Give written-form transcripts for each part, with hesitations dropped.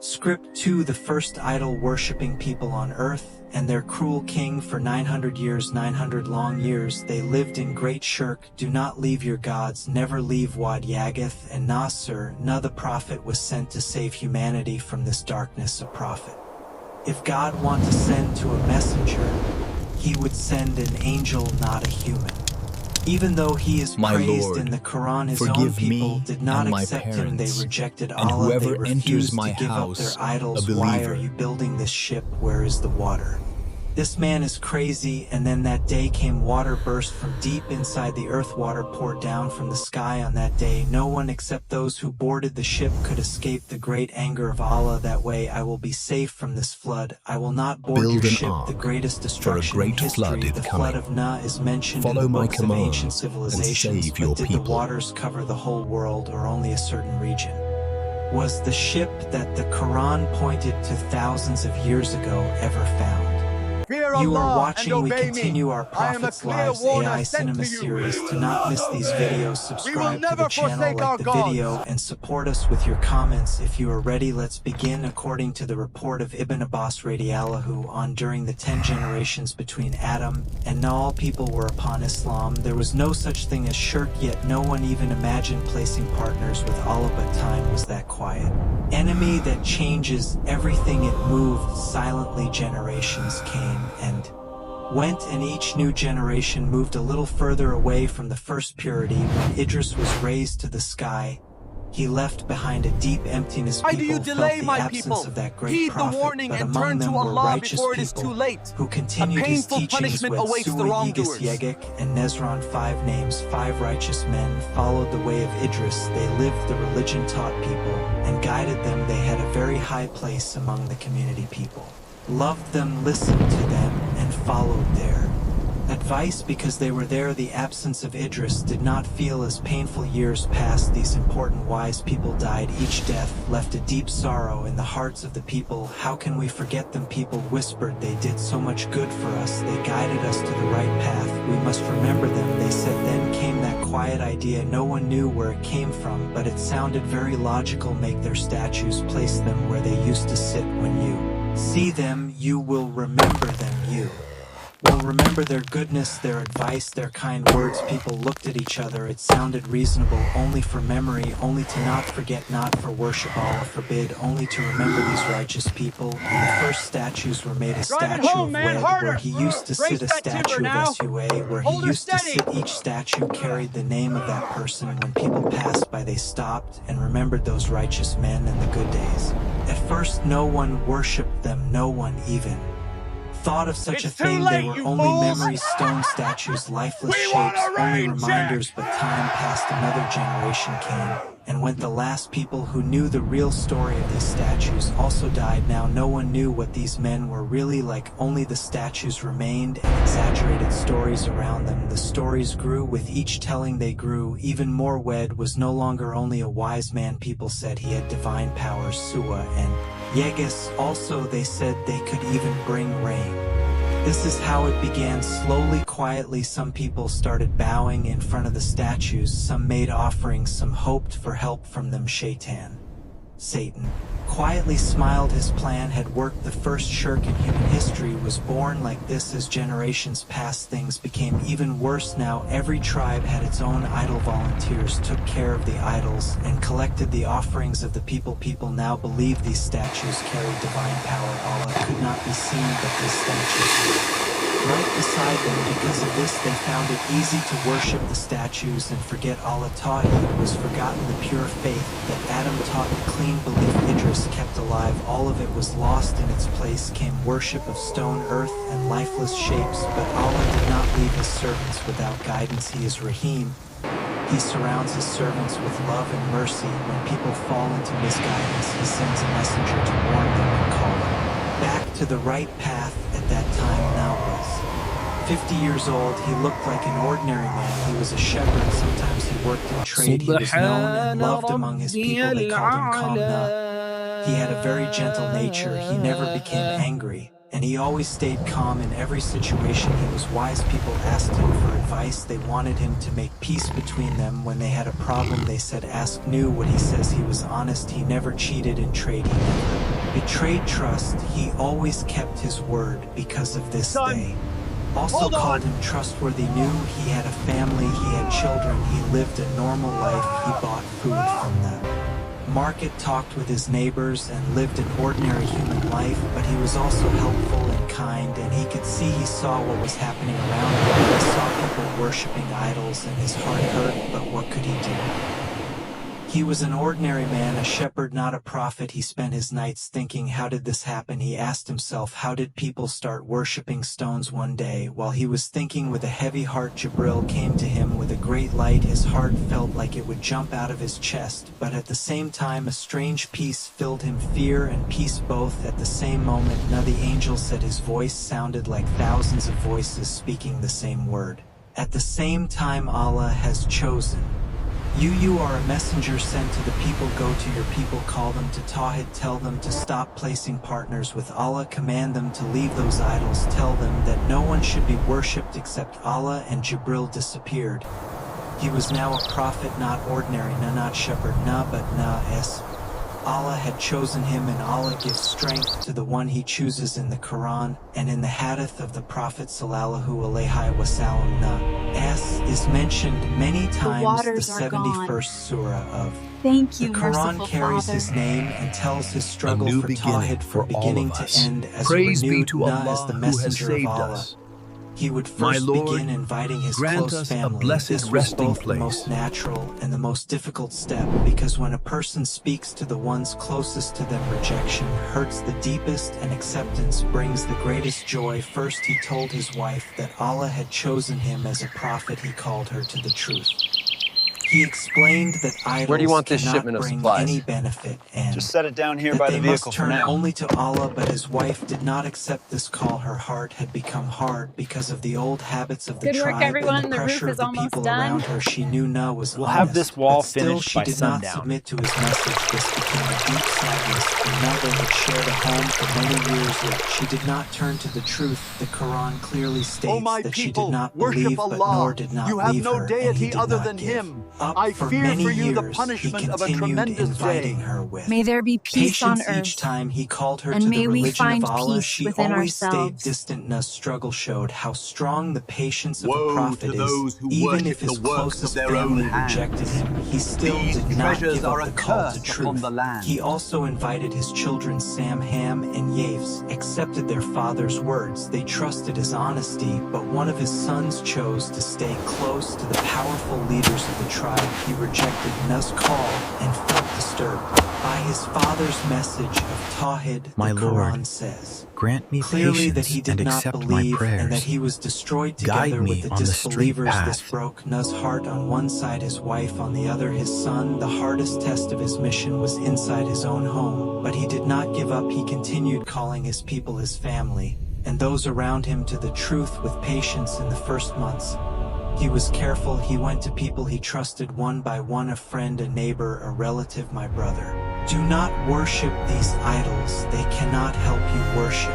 Script 2. The first idol-worshipping people on earth, and their cruel king for 900 years, 900 long years, they lived in great shirk. Do not leave your gods, never leave Wad Yaghuth and Nasr. Nuh the prophet was sent to save humanity from this darkness. A prophet. If God wanted to send to a messenger, he would send an angel, not a human. Even though he is praised in the Quran, his own people did not accept him. They rejected Allah. They refused to give up their idols. Why are you building this ship? Where is the water? This man is crazy. And then that day came, water burst from deep inside the earth. Water poured down from the sky. On that day, no one except those who boarded the ship could escape the great anger of Allah. That way I will be safe from this flood. I will not board your ship. The greatest destruction in history. The flood of Nuh is mentioned in the books of ancient civilizations. But did the waters cover the whole world or only a certain region? Was the ship that the Quran pointed to thousands of years ago ever found? You are watching We Continue Our Prophets Lives AI Cinema Series. To not miss these videos, subscribe to the channel, like the video, and support us with your comments. If you are ready, let's begin. According to the report of Ibn Abbas radiallahu anh, during the 10 generations between Adam and Nuh, all people were upon Islam. There was no such thing as shirk, yet no one even imagined placing partners with Allah, but time was that quiet enemy that changes everything. It moved silently. Generations came and went, and each new generation moved a little further away from the first purity. When Idris was raised to the sky, he left behind a deep emptiness. People felt the absence of that great prophet, but among them were righteous people who continued his teachings. With Suwa, Yaghuth, and Nesron, 5 names, 5 righteous men followed the way of Idris. They lived the religion, taught people, and guided them. They had a very high place among the community. People loved them, listened to them, and followed their advice because they were there. The absence of Idris did not feel as painful. Years passed. These important wise people died. Each death left a deep sorrow in the hearts of the people. How can we forget them? People whispered, they did so much good for us. They guided us to the right path. We must remember them, they said. Then came that quiet idea. No one knew where it came from, but it sounded very logical. Make their statues, place them where they used to sit. When you see them, you will remember them. You will remember their goodness, their advice, their kind words. People looked at each other. It sounded reasonable. Only for memory, only to not forget, not for worship. Allah forbid, only to remember these righteous people. And the first statues were made a statue of Wed, where he used to sit, a statue of Sua, where he used to sit. Each statue carried the name of that person. When people passed by, they stopped and remembered those righteous men and the good days. At first no one worshipped them, no one even thought of such a thing. They were only memories, stone statues, lifeless shapes, only reminders. But time passed, another generation came and went. The last people who knew the real story of these statues also died. Now no one knew what these men were really like. Only the statues remained and exaggerated stories around them. The stories grew with each telling. They grew even more. Wed was no longer only a wise man. People said he had divine powers. Suwa and Yaghuth also, they said they could even bring rain. This is how it began. Slowly, quietly, some people started bowing in front of the statues. Some made offerings, some hoped for help from them. Satan quietly smiled. His plan had worked. The first shirk in human history was born like this. As generations passed, things became even worse. Now every tribe had its own idol. Volunteers took care of the idols and collected the offerings of the people. People now believed these statues carried divine power. Allah could not be seen, but these statues were right beside them. Because of this, they found it easy to worship the statues and forget Allah. Tawheed was forgotten. The pure faith that Adam taught, the clean belief Idris kept alive, all of it was lost. In its place came worship of stone, earth, and lifeless shapes. But Allah did not leave his servants without guidance. He is Rahim. He surrounds his servants with love and mercy. When people fall into misguidance, he sends a messenger to warn them and call them back to the right path. At that time, Nuh was 50 years old. He looked like an ordinary man. He was a shepherd. Sometimes he worked in trade. He was known and loved among his people. They called him Calm Nuh. He had a very gentle nature. He never became angry, and he always stayed calm in every situation. He was wise. People asked him for advice. They wanted him to make peace between them. When they had a problem, they said, ask Nuh. What he says, he was honest. He never cheated in trade. He never betrayed trust, he always kept his word because of this they also called him trustworthy. Knew he had a family, he had children, he lived a normal life, he bought food from the market, talked with his neighbors, and lived an ordinary human life, but he was also helpful and kind, and he saw what was happening around him. He saw people worshiping idols, and his heart hurt, but what could he do? He was an ordinary man, a shepherd, not a prophet. He spent his nights thinking, how did this happen? He asked himself, how did people start worshiping stones? One day, while he was thinking with a heavy heart, Jibril came to him with a great light. His heart felt like it would jump out of his chest, but at the same time a strange peace filled him, fear and peace both at the same moment. Now the angel said his voice sounded like thousands of voices speaking the same word. At the same time, Allah has chosen you are a messenger sent to the people. Go to your people, call them to Tawhid, tell them to stop placing partners with Allah, command them to leave those idols, tell them that no one should be worshipped except Allah. And Jibril disappeared. He was now a prophet, not ordinary, not shepherd, but as Allah had chosen him, and Allah gives strength to the one he chooses. In the Quran and in the hadith of the Prophet sallallahu alaihi wasallam, is mentioned many times. The 71st surah of the Quran carries his name and tells his struggle for Tawhid from beginning to end as Praise a renewed be to Allah as the who has messenger of saved Allah. us. He would first begin inviting his grant close us a family. blessed This was resting both the place. most natural and the most difficult step, because when a person speaks to the ones closest to them, rejection hurts the deepest and acceptance brings the greatest joy. First he told his wife that Allah had chosen him as a prophet. He called her to the truth. He explained that idols Where do you want this cannot shipment of bring supplies? any benefit, and Just set it down here that by they the vehicle must for turn now. only to Allah. But his wife did not accept this call. Her heart had become hard because of the old habits of the Good work, tribe everyone. and the The roof pressure is of the almost people done. around her. She knew Nuh was We'll honest, have this wall but still finished she by did sundown. not submit to his message. This became a deep sadness. For Nuh, they had shared a home for many years, yet she did not turn to the truth. The Quran clearly states that she did not believe, but nor did not You have leave no her, deity and he did other not than give him. up. I For fear many for you the years, he punishment of a continued tremendous inviting day. her with May there be peace on patience. Each earth, time he called her and to may the we religion find of Allah, peace she within always stayed ourselves. distant. Nuh's struggle showed how strong the patience of a Woe prophet to those is. who Even worship if his the works of closest their family own hands. rejected him, he still These did not treasures give up are the a call to curse upon truth. the land. He also invited his children Sam, Ham, and Yafes, accepted their father's words. They trusted his honesty, but one of his sons chose to stay close to the powerful leaders of the tribe. He rejected Nuh's call and felt disturbed by his father's message of Tawhid. My The Lord, Quran says grant me clearly that patience he did and not accept my believe, prayers. and that he was destroyed Guide together me with the on the straight disbelievers. This path. broke Nuh's heart. On one side his wife, on the other his son. The hardest test of his mission was inside his own home, but he did not give up. He continued calling his people, his family, and those around him to the truth with patience. In the first months, he was careful. He went to people he trusted one by one, a friend, a neighbor, a relative. My brother, do not worship these idols. They cannot help you worship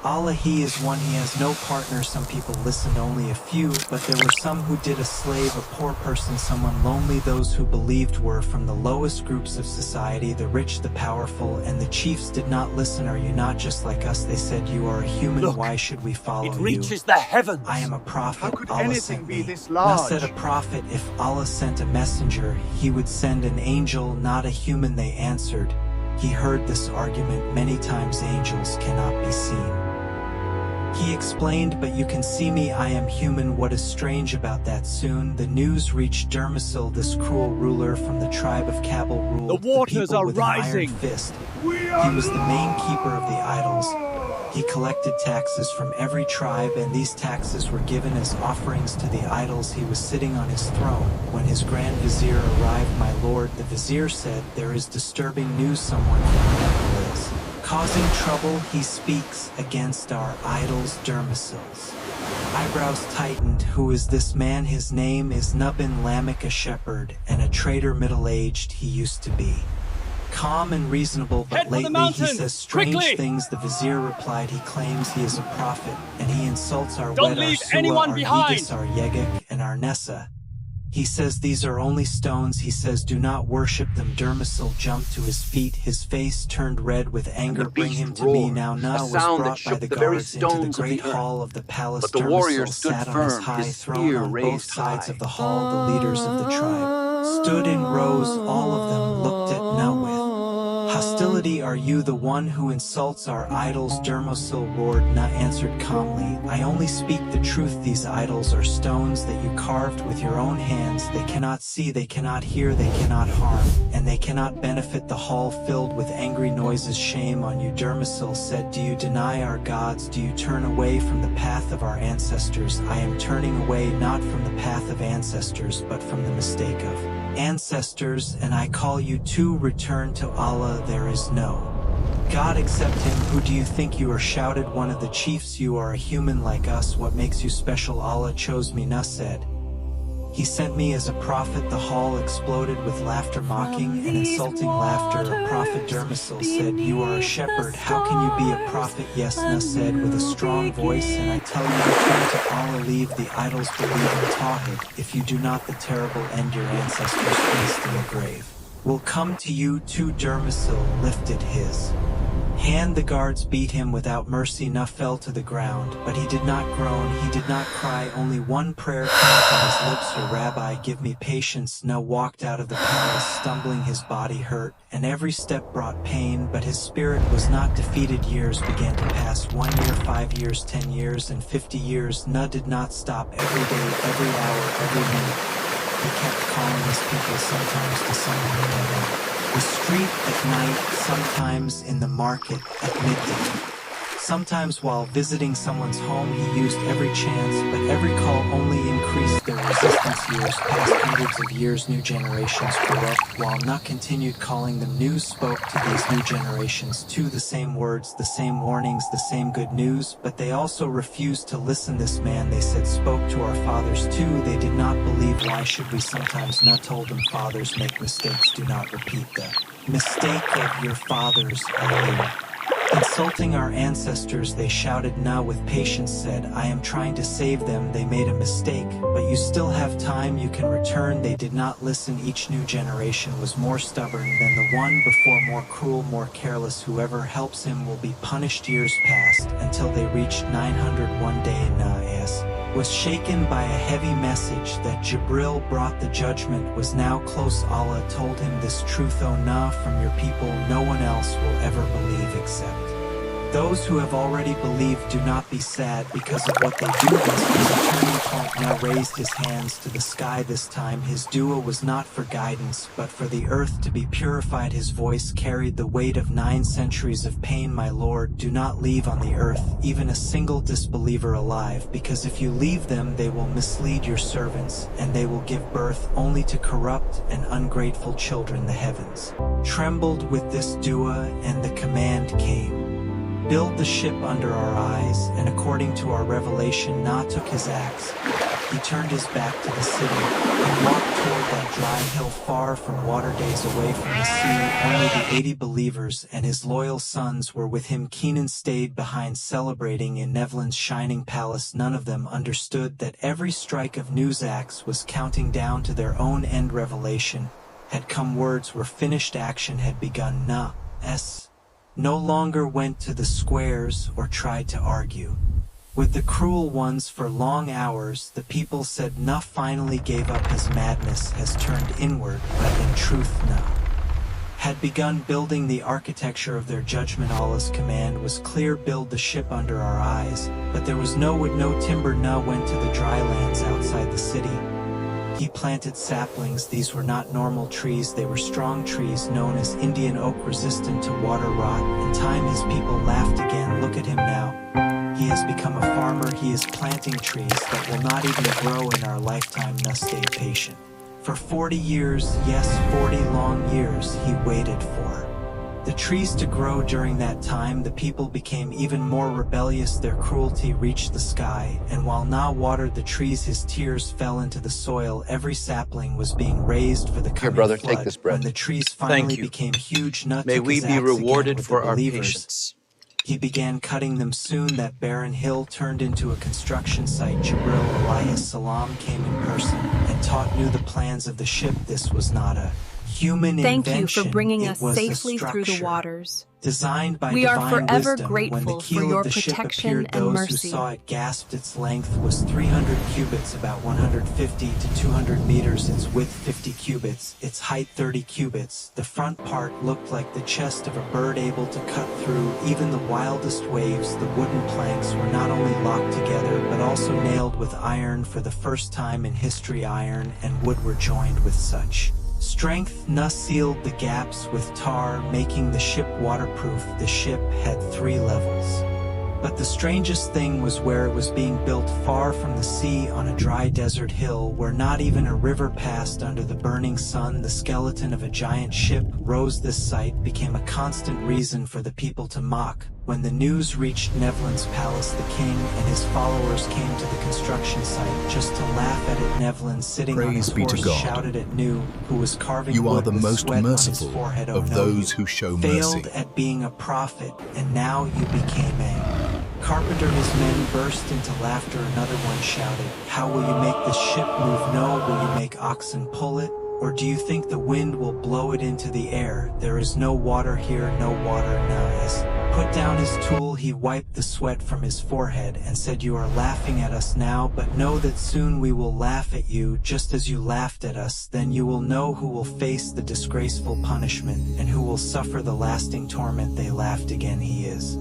Allah. He is one, he has no partner. Some people listened, only a few, but there were some who did. A slave, a poor person, someone lonely. Those who believed were from the lowest groups of society, the rich, the powerful, and the chiefs did not listen. Are you not just like us? They said, you are a human. Look, why should we follow It you? reaches the heavens. I am a prophet. How could Allah anything sent be me. this Nuh large? said, a prophet, if Allah sent a messenger, he would send an angel, not a human. They answered. He heard this argument many times. Angels cannot be seen. He explained, but you can see me, I am human. What is strange about that? Soon the news reached Dermasil. This cruel ruler from the tribe of Kabul ruled The waters people are with an rising. iron fist. He was the main keeper of the idols. He collected taxes from every tribe, and these taxes were given as offerings to the idols. He was sitting on his throne when his grand vizier arrived. My lord, the vizier said, there is disturbing news. Someone from heaven is causing trouble. He speaks against our idols. Dermasil's eyebrows tightened. Who is this man? His name is Nuh bin Lamech, a shepherd and a trader, middle-aged. He used to be calm and reasonable, but Head for the lately he mountain! says strange Quickly! things. The vizier replied, he claims he is a prophet, and he insults our Don't Wed, our leave Suwa, anyone our behind! Yaghuth, our Yaghuth, and our Nasr. He says these are only stones. He says do not worship them. Dermasil jumped to his feet. His face turned red with anger. Bring him to me now. Nuh was brought by the guards into the great hall of the palace. But the warrior Dermasil stood sat on his firm, high his throne spear on both raised sides high. of the hall. The leaders of the tribe stood in rows. All of them looked at Nuh with hostility. Are you the one who insults our idols? Dermasil roared. Nuh answered calmly, I only speak the truth. These idols are stones that you carved with your own hands. They cannot see, they cannot hear, they cannot harm, and they cannot benefit. The hall filled with angry noises. Shame on you, Dermasil said. Do you deny our gods? Do you turn away from the path of our ancestors? I am turning away not from the path of ancestors, but from the mistake of ancestors, and I call you to return to Allah. There is no God except him. Who do you think you are? Shouted one of the chiefs. You are a human like us. What makes you special? Allah chose me, Nuh said. He sent me as a prophet. The hall exploded with laughter, mocking and insulting laughter. A prophet, Dermasil said, you are a shepherd. How can you be a prophet? Yes, Nuh said with a strong voice, and I tell you, return to Allah, leave the idols, believe in Tawhid. If you do not, the terrible end your ancestors faced in the grave will come to you too. Dermasil lifted his hand. The guards beat him without mercy. Nuh fell to the ground, but he did not groan, he did not cry. Only one prayer came from his lips, O Rabbi, give me patience. Nuh walked out of the palace stumbling. His body hurt, and every step brought pain, but his spirit was not defeated. Years began to pass. 1 year, 5 years, 10 years, and 50 years. Nuh did not stop. Every day, every hour, every minute, he kept calling his people, sometimes to someone he knew. The street at night, sometimes in the market at midday. Sometimes while visiting someone's home, he used every chance, but every call only increased their resistance. Years passed, hundreds of years, new generations grew up. While Nuh continued calling them, news spoke to these new generations too. The same words, the same warnings, the same good news, but they also refused to listen. This man, they said, spoke to our fathers too. They did not believe. Why should we? Sometimes Nuh told them, fathers make mistakes, do not repeat the mistake of your fathers. Are you insulting our ancestors? They shouted. Nuh with patience said, I am trying to save them. They made a mistake, but you still have time, you can return. They did not listen. Each new generation was more stubborn than the one before, more cruel, more careless. Whoever helps him will be punished. Years passed until they reached 901 day. Nuh was shaken by a heavy message that Jibril brought. The judgment was now close. Allah told him this truth, O Nuh, from your people no one else will ever believe except those who have already believed. Do not be sad because of what they do. This was a turning point. Nuh raised his hands to the sky. This time his dua was not for guidance, but for the earth to be purified. His voice carried the weight of 9 centuries of pain. My Lord, do not leave on the earth even a single disbeliever alive, because if you leave them, they will mislead your servants, and they will give birth only to corrupt and ungrateful children. The heavens trembled with this dua, and the command came, build the ship under our eyes. And according to our revelation, Nuh took his axe. He turned his back to the city and walked toward that dry hill far from water, days away from the sea. Only the 80 believers and his loyal sons were with him. Kenan stayed behind, celebrating in Nevlin's shining palace. None of them understood that every strike of Nuh's axe was counting down to their own end. Revelation had come, words were finished, action had begun. Nuh no longer went to the squares or tried to argue with the cruel ones for long hours. The people said Nuh finally gave up. His madness has turned inward, but in truth Nuh had begun building the architecture of their judgment. Allah's command was clear, build the ship under our eyes, but there was no wood, no timber. Nuh went to the dry lands outside the city. He planted saplings. These were not normal trees, they were strong trees known as Indian oak, resistant to water rot. In time his people laughed again. Look at him now. He has become a farmer. He is planting trees that will not even grow in our lifetime. Nuh stayed patient. For 40 years, yes, 40 long years, he waited for the trees to grow. During that time, the people became even more rebellious. Their cruelty reached the sky, and while Nuh watered the trees, his tears fell into the soil. Every sapling was being raised for the coming Here, brother, flood. take this bread. When the trees finally became huge, Nuh May took we his be axe rewarded again with for the our believers. patience. He began cutting them. Soon that barren hill turned into a construction site. Jibril alayhi salam came in person, and and taught Nuh the plans of the ship. This was not a human Thank invention. you for bringing It us was a safely through the structure waters. designed by We are divine forever wisdom. When the grateful for keel your of the ship protection appeared, and those who mercy. saw it gasped. Its length was 300 cubits, about 150 to 200 meters. Its width 50 cubits, its height 30 cubits. The front part looked like the chest of a bird, able to cut through even the wildest waves. The wooden planks were not only locked together but also nailed with iron. For the first time in history, iron and wood were joined with such strength. Nuh sealed the gaps with tar, making the ship waterproof. The ship had 3 levels. But the strangest thing was where it was being built, far from the sea on a dry desert hill where not even a river passed under the burning sun. The skeleton of a giant ship rose. This sight became a constant reason for the people to mock. When the news reached Nevlin's palace, the king and his followers came to the construction site just to laugh at it. Nevlin, sitting on his horse, shouted at Nuh, who was carving You are wood the with most sweat on his merciful forehead. of no, those you who show failed mercy. at being a prophet, and now you became a carpenter. His men burst into laughter. Another one shouted, "How will you make this ship move? No, will you make oxen pull it? Or do you think the wind will blow it into the air? There is no water here, no water." Nice. Put down his tool. He wiped the sweat from his forehead and said, "You are laughing at us now, but know that soon we will laugh at you, just as you laughed at us. Then you will know who will face the disgraceful punishment and who will suffer the lasting torment." They laughed again. "He is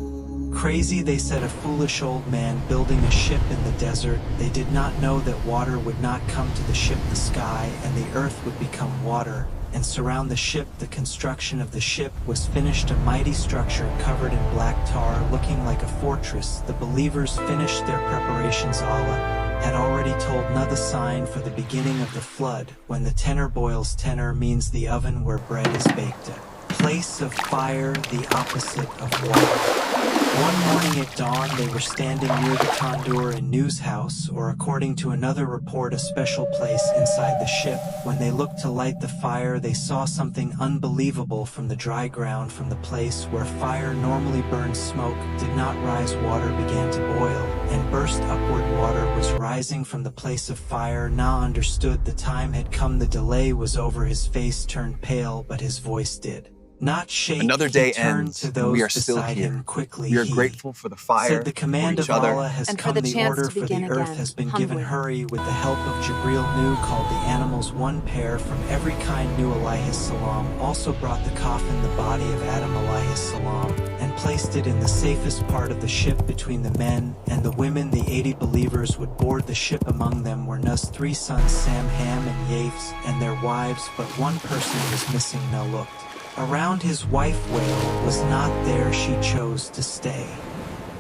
crazy," they said, "a foolish old man building a ship in the desert." They did not know that water would not come to the ship. The sky and the earth would become water and surround the ship. The construction of the ship was finished, a mighty structure covered in black tar, looking like a fortress. The believers finished their preparations. Allah had already told Nuh the sign for the beginning of the flood. When the tenor boils, tenor means the oven where bread is baked, a place of fire, the opposite of water. One morning at dawn, they were standing near the tandoor in Nuh's house, or according to another report, a special place inside the ship. When they looked to light the fire, they saw something unbelievable. From the dry ground, from the place where fire normally burns, smoke did not rise. Water began to boil and burst upward. Water was rising from the place of fire. Nuh understood the time had come. The delay was over. His face turned pale, but his voice did not shake. Another day He turned ends, to those and we are still beside here. him quickly. We are He grateful for the fire, said, "The command for of each other, Allah has and for come. the The chance order to for the begin earth again, has been humbly. given. Hurry." With the help of Jibril, Nuh called the animals. One pair from every kind. Nuh alayhi salam also brought the coffin, the body of Adam alayhi salam, and placed it in the safest part of the ship between the men and the women. The 80 believers would board the ship. Among them were Nuh's 3 sons, Sam, Ham, and Yaghuth, and their wives, but one person was missing. Nuh looked around. His wife Whale was not there. She chose to stay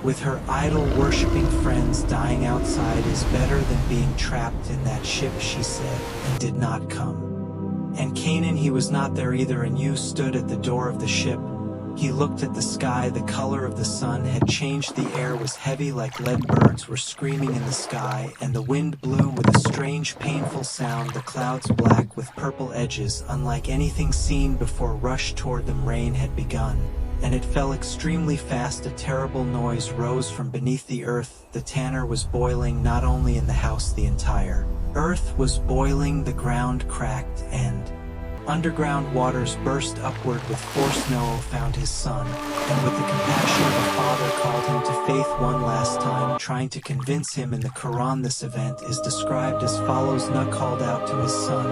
with her idol-worshipping friends. Dying outside is better than being trapped in that ship, she said, and did not come. And Canaan, he was not there either. And you stood at the door of the ship. He looked at the sky. The color of the sun had changed. The air was heavy like lead. Birds were screaming in the sky, and the wind blew with a strange, painful sound. The clouds, black with purple edges, unlike anything seen before, rushed toward them. Rain had begun, and it fell extremely fast. A terrible noise rose from beneath the earth. The tanner was boiling, not only in the house, the entire earth was boiling. The ground cracked, and underground waters burst upward with force. Noah found his son, and with the compassion of a father called him to faith one last time, trying to convince him. In the Quran, this event is described as follows: Nuh called out to his son,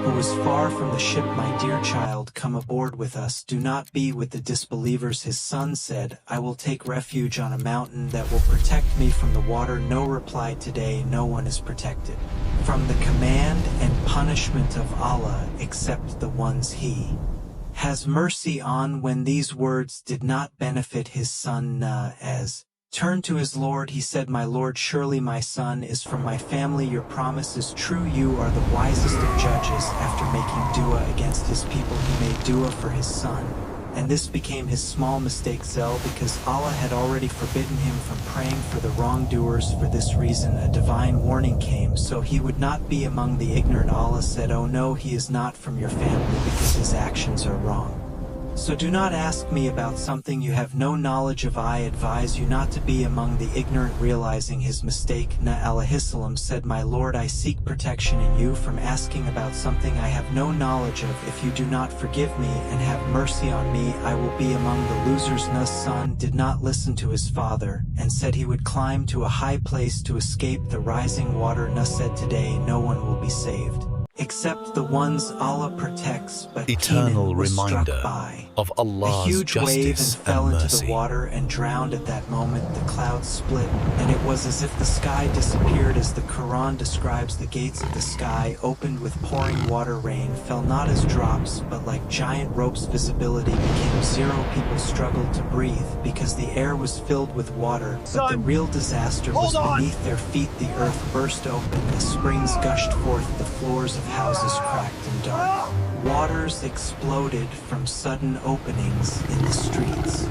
who was far from the ship, "My dear child, come aboard with us. Do not be with the disbelievers." His son said, "I will take refuge on a mountain that will protect me from the water." Noah replied, "Today no one is protected from the command and punishment of Allah except the ones He has mercy on." When these words did not benefit his son Nuh, as turned to his Lord, he said, "My Lord, surely my son is from my family. Your promise is true. You are the wisest of judges." After making dua against his people, he made dua for his son, and this became his small mistake, Zel, because Allah had already forbidden him from praying for the wrongdoers. For this reason a divine warning came, so he would not be among the ignorant. Allah said, "Oh no, he is not from your family because his actions are wrong." So do not ask me about something you have no knowledge of. I advise you not to be among the ignorant. Realizing his mistake, Nuh alayhissalam said, My Lord, I seek protection in you from asking about something I have no knowledge of. If you do not forgive me and have mercy on me, I will be among the losers. Nuh's son did not listen to his father, and said he would climb to a high place to escape the rising water. Nuh said, Today no one will be saved, except the ones Allah protects. But Eternal Canaan was struck reminder by of a Allah's huge wave and justice fell and into mercy. the water and drowned. At that moment the clouds split, and it was as if the sky disappeared. As the Quran describes, the gates of the sky opened with pouring water. Rain fell not as drops, but like giant ropes. Visibility became zero. People struggled to breathe because the air was filled with water. But the real disaster was beneath their feet. The earth burst open, the springs gushed forth, the floors of houses cracked and dark. Waters exploded from sudden openings in the streets.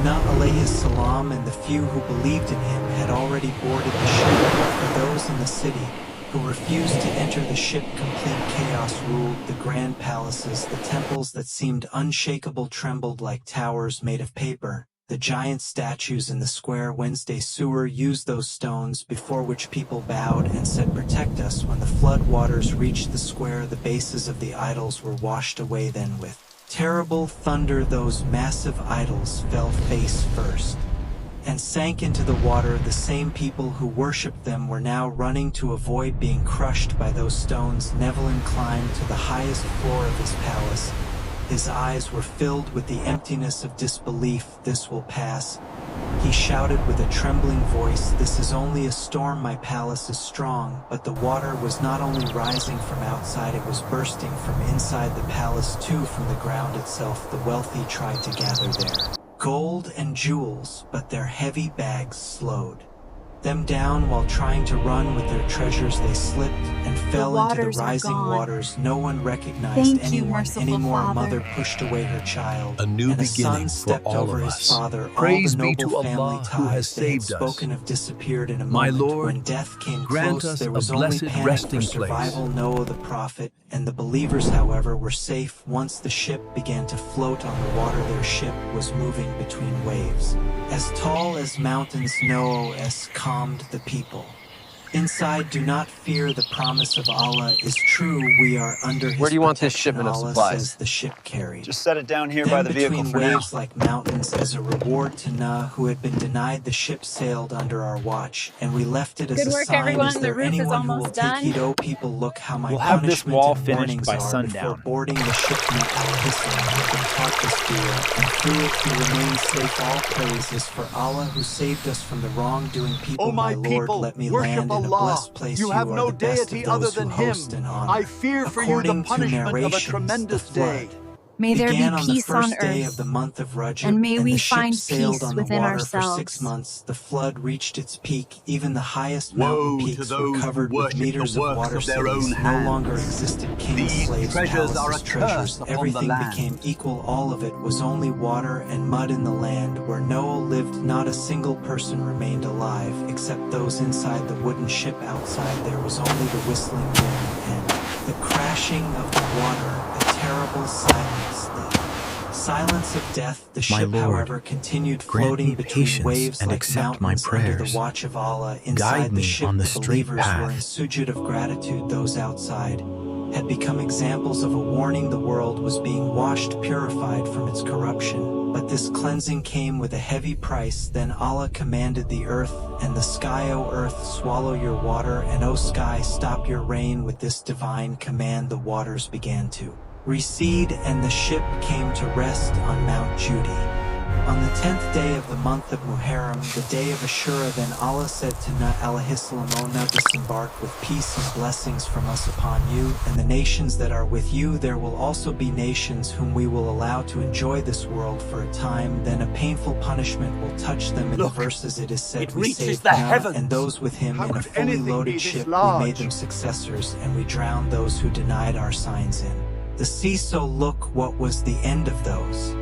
Nuh alayhi salam and the few who believed in him had already boarded the ship, but for those in the city who refused to enter the ship, complete chaos ruled. The grand palaces, the temples that seemed unshakable, trembled like towers made of paper. The giant statues in the square Wednesday sewer used those stones before which people bowed and said, Protect us. When the flood waters reached the square, the bases of the idols were washed away. Then with terrible thunder those massive idols fell face first and sank into the water. The same people who worshipped them were now running to avoid being crushed by those stones. Nevlin climbed to the highest floor of his palace. His eyes were filled with the emptiness of disbelief. This will pass, he shouted with a trembling voice. This is only a storm. My palace is strong. But the water was not only rising from outside, it was bursting from inside the palace too, from the ground itself. The wealthy tried to gather their gold and jewels, but their heavy bags slowed them down. While trying to run with their treasures, they slipped and fell into the rising waters. No one recognized anyone anymore. A mother pushed away her child, A new and a son beginning for stepped all over of his us. father. Praise All the be to noble family Allah who has ties they had saved us. spoken of disappeared in a My moment. Lord, When death came grant close, us there a was only blessed panic resting for place. survival. Noah the prophet and the believers, however, were safe. Once the ship began to float on the water, their ship was moving between waves as tall as mountains. Noah calmed the people. Inside, do not fear, the promise of Allah is true. We are under his Where do you want this protection. shipment of Allah supplies? says the ship carried Just set it down here them by the vehicle between for now. waves like mountains. As a reward to Nuh, who had been denied, the ship sailed under our watch, and we left it as Good a work, sign. everyone. Is The there roof is anyone who will almost take done. heed? Oh people, look how my We'll have this punishment wall and finished warnings by are. sundown. Before boarding the ship, Nuh alayhissalam had been taught this dua, and through it he remains safe. All praise is for Allah who saved us from the wrongdoing people. O my Lord, people, let me worship land in a Allah. blessed place. You have are no the best deity of those other than who host Him. and honor. I fear for you the According to punishment of a narrations, tremendous the flood day. May there be began on the peace on first day of earth, the month of Rajab, and may we the ship find sailed peace on the within water for 6 ourselves. months. The flood reached its peak. Even the highest Woe mountain to peaks were those who covered with worship meters the of works water. of their own Cities no hands. longer existed. Kings, These slaves, treasures are palaces, a treasures. curse upon the Everything land. became equal. All of it was only water and mud in the land where Noah lived. Not a single person remained alive, except those inside the wooden ship. Outside there was only the whistling wind and the crashing of the water, a terrible silence. The silence of death. The My ship, Lord, however, continued grant floating me between patience waves and like accept my mountains under the prayers. watch of Allah. Guide Inside the me ship, on the the straight believers were in path. sujud of gratitude. Those outside had become examples of a warning. The world was being washed, purified from its corruption. But this cleansing came with a heavy price. Then Allah commanded the earth and the sky, O earth, swallow your water, and O sky, stop your rain. With this divine command, the waters began to recede, and the ship came to rest on Mount Judy. On the 10th day of the month of Muharram, the day of Ashura, then Allah said to Nuh alayhissalam, O Nuh, disembark with peace and blessings from us upon you and the nations that are with you. There will also be nations whom we will allow to enjoy this world for a time. Then a painful punishment will touch them. In Look, the verses it is said, it we reaches saved the Nuh heavens. and those with him How in a could fully anything be loaded this ship. We large? made them successors, and we drowned those who denied our signs in the sea. So look what was the end of those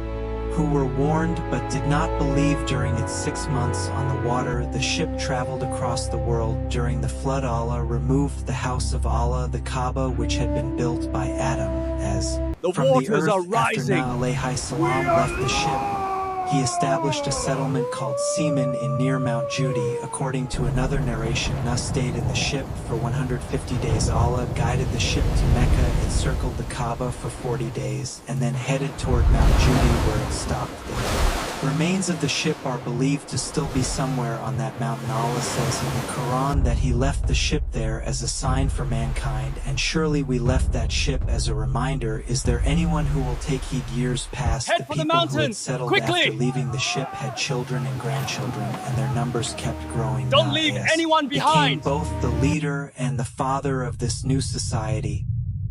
who were warned but did not believe. During its 6 months on the water, the ship traveled across the world. During the flood, Allah removed the house of Allah, the Kaaba, which had been built by Adam, as The From the waters earth, are after rising. Nuh alayhi salam left the ship, he established a settlement called Semen in near Mount Judy. According to another narration, Nuh stayed in the ship for 150 days. Allah guided the ship to Mecca. It circled the Kaaba for 40 days and then headed toward Mount Judy, where it stopped there. Remains of the ship are believed to still be somewhere on that mountain. Allah says in the Quran that he left the ship there as a sign for mankind, and surely we left that ship as a reminder. Is there anyone who will take heed? Years past, Head the for the people who had mountains, settled quickly! after leaving the ship had children and grandchildren, and their numbers kept growing. Don't leave anyone behind! Became both the leader and the father of this new society.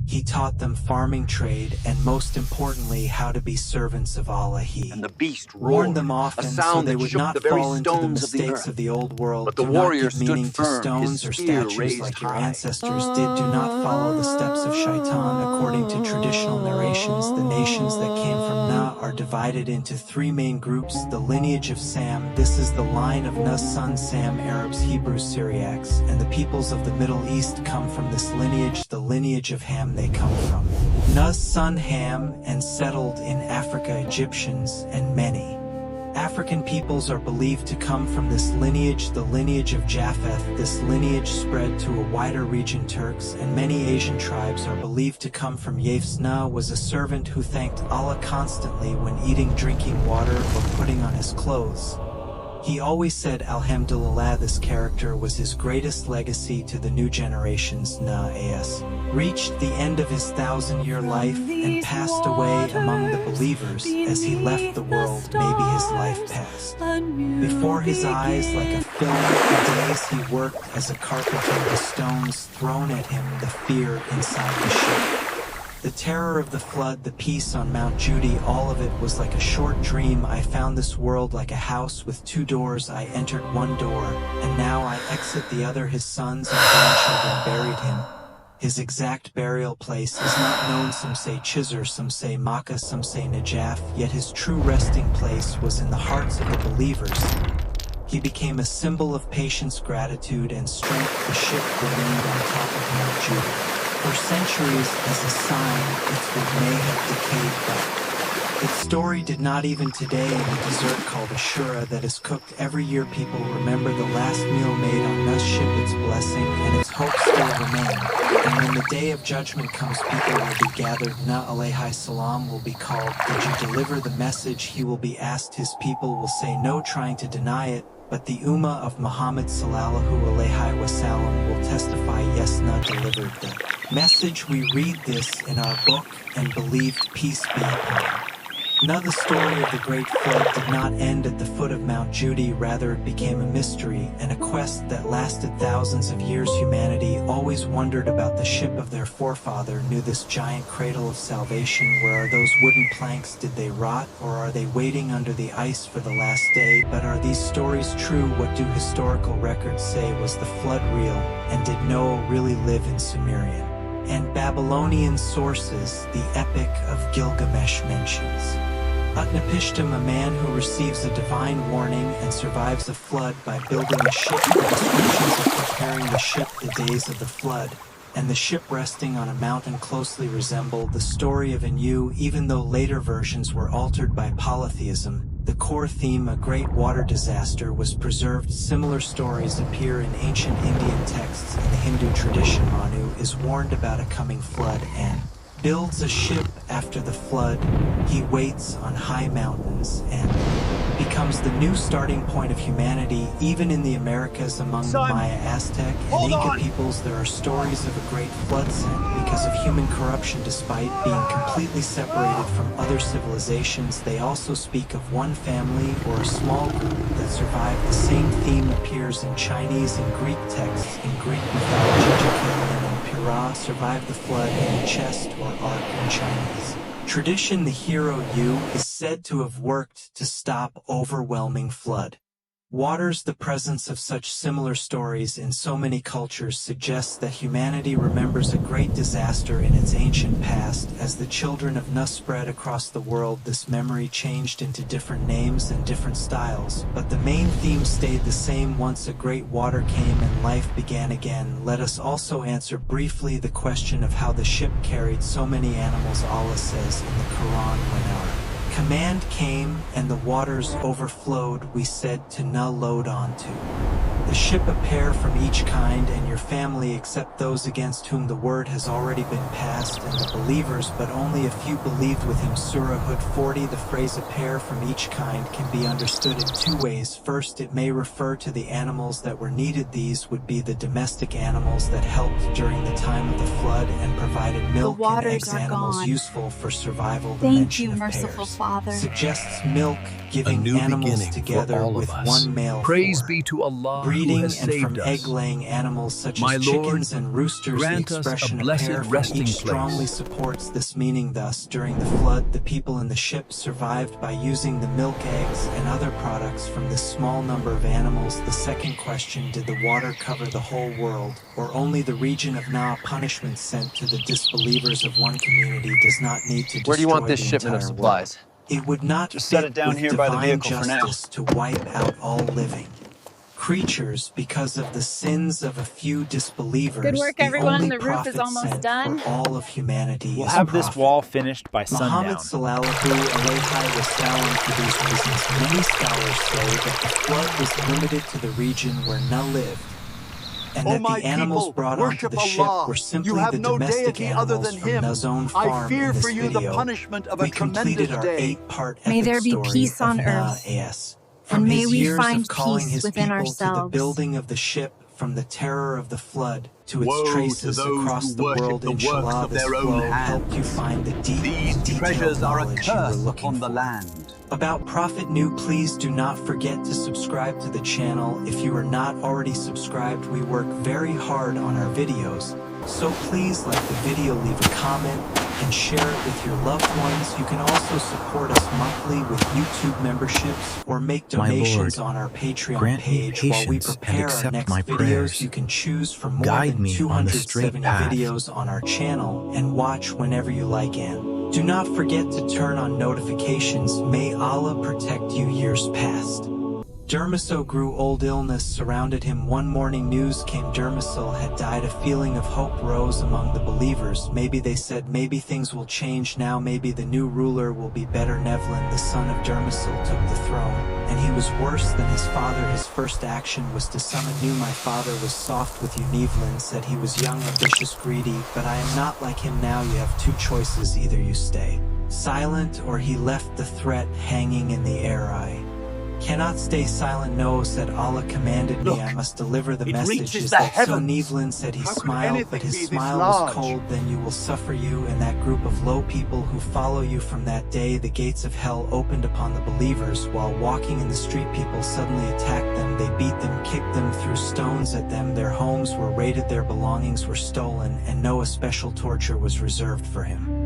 He taught them farming trade and, most importantly, how to be servants of Allah. He and the beast warned roared, them a often so sound they that would shook not the very fall into the stones of the mistakes earth. of the old world. But the Do warrior not give stood meaning to firm, stones his or spear statues raised like your high. ancestors did. Do not follow the steps of Shaitan. According to traditional narrations, the nations that came from Nuh are divided into three main groups. The lineage of Sam, this is the line of Nuh's son Sam. Arabs, Hebrews, Syriacs, and the peoples of the Middle East come from this lineage. The lineage of Ham, they come from Nuh's son Ham, and settled in Africa. Egyptians and many African peoples are believed to come from this lineage. The lineage of Japheth, this lineage spread to a wider region. Turks and many Asian tribes are believed to come from Yafes. Nuh was a servant who thanked Allah constantly when eating, drinking water, or putting on his clothes. He always said Alhamdulillah. This character was his greatest legacy to the new generations. Nuh as reached the end of his 1,000-year life and passed away among the believers. As he left the world, maybe his life passed before his eyes like a film. The days he worked as a carpenter, the stones thrown at him, the fear inside the ship, the terror of the flood, the peace on Mount Judy, all of it was like a short dream. I found this world like a house with two doors. I entered one door, and now I exit the other. His sons and grandchildren buried him. His exact burial place is not known. Some say Chizr, some say Makkah, some say Najaf, yet his true resting place was in the hearts of the believers. He became a symbol of patience, gratitude, and strength. The ship remained on top of Mount Judy for centuries as a sign its wood may have decayed, but its story did not. Even today, in the dessert called Ashura that is cooked every year, people remember the last meal made on Nuh's ship, its blessing and its hope still remain. And when the day of judgment comes, people will be gathered. Nuh alayhi salam will be called. Did you deliver the message? He will be asked. His people will say no, trying to deny it. But the Ummah of Muhammad sallallahu alayhi wasallam will testify, yes, Nuh delivered the message. We read this in our book and believed, peace be upon him. Nuh, the story of the great flood, did not end at the foot of Mount Judy. Rather, it became a mystery and a quest that lasted thousands of years. Humanity always wondered about the ship of their forefather, Nuh, this giant cradle of salvation. Where are those wooden planks? Did they rot, or are they waiting under the ice for the last day? But are these stories true? What do historical records say? Was the flood real? And did Noah really live in Sumerian and Babylonian sources? The Epic of Gilgamesh mentions Utnapishtim, a man who receives a divine warning and survives a flood by building a ship. The descriptions of preparing the ship, the days of the flood, and the ship resting on a mountain closely resemble the story of Anu. Even though later versions were altered by polytheism, the core theme, a great water disaster, was preserved. Similar stories appear in ancient Indian texts. In the Hindu tradition, Manu is warned about a coming flood and builds a ship after the flood. He waits on high mountains and becomes the new starting point of humanity. Even in the Americas, among the Maya, Aztec, and Inca peoples, there are stories of a great flood sent because of human corruption. Despite being completely separated from other civilizations, they also speak of one family or a small group that survived. The same theme appears in Chinese and Greek texts. In Greek mythology, Deucalion and Pyrrha survived the flood in a chest or ark. In Chinese tradition, the hero Yu is said to have worked to stop overwhelming flood. Waters. The presence of such similar stories in so many cultures suggests that humanity remembers a great disaster in its ancient past. As the children of Nuh spread across the world, this memory changed into different names and different styles, but the main theme stayed the same. Once a great water came and life began again. Let us also answer briefly the question of how the ship carried so many animals. Allah says in the Quran, when our command came and the waters overflowed, we said to Nuh, load onto the ship a pair from each kind and your family, except those against whom the word has already been passed, and the believers, but only a few believed with him. Surah Hud 40. The phrase a pair from each kind can be understood in two ways. First, it may refer to the animals that were needed. These would be the domestic animals that helped during the time of the flood and provided milk and eggs, animals useful for survival. The mention of merciful pairs Father suggests milk, giving animals together with one male. Praise be to Allah breeding who has and saved from us. egg-laying animals such My as Lord, chickens and roosters. The grant us a expression a blessed pair from resting each place. strongly supports this meaning. Thus, during the flood, the people in the ship survived by using the milk, eggs, and other products from this small number of animals. The second question, did the water cover the whole world, or only the region of Nuh? Punishment sent to the disbelievers of one community does not need to destroy Where do you want this the shipment of entire supplies? world. It would not Just set fit it down with here by the divine vehicle for now. justice to wipe out all living creatures because of the sins of a few disbelievers. Good work, The everyone. only The roof is prophet almost sent done. For all of humanity We'll is have a this prophet. wall finished by Muhammad sundown. sallallahu alayhi wasallam. For these reasons, many scholars say that the flood was limited to the region where Nuh lived, and that the animals brought onto the ship were simply the domestic animals from Nuh's own farm. In this video, we completed our 8-part May epic there be story peace of on Nuh earth, as. and From may his we years find of calling peace his within people to the ourselves. building of the ship, from the terror of the flood to its Woe to traces those across who the worship world. the works Inshallah, of this their own flow hands. helped you find the deep These and detailed treasures are a knowledge you were curse looking upon the for. land. About Prophet Nuh, please do not forget to subscribe to the channel. If you are not already subscribed, we work very hard on our videos, so please like the video, leave a comment, and share it with your loved ones. You can also support us monthly with YouTube memberships or make donations on our Patreon grant me page. While we patience and prepare our accept next my videos, prayers. you can choose from more Guide than me on the straight 270 path. videos on our channel and watch whenever you like. And do not forget to turn on notifications. May Allah protect you. Years passed. Dermasil grew old. Illness surrounded him. One morning news came Dermasil had died. A feeling of hope rose among the believers. Maybe, they said, maybe things will change now. Maybe the new ruler will be better. Nevlin, the son of Dermasil, took the throne, and he was worse than his father. His first action was to summon Nuh. My father was soft with you. Nevlin said he was young, ambitious, greedy, but I am not like him now. You have two choices. Either you stay silent or he left the threat hanging in the air. I cannot stay silent. No, said Allah commanded me. Look, I must deliver the it message. reaches Is the that so? heavens. Nevlin said. He How could smiled, anything but his be this smile was large? cold. Then you will suffer, you and that group of low people who follow you. From that day the gates of hell opened upon the believers. While walking in the street, people suddenly attacked them. They beat them, kicked them, threw stones at them. Their homes were raided, their belongings were stolen, and no special torture was reserved for him.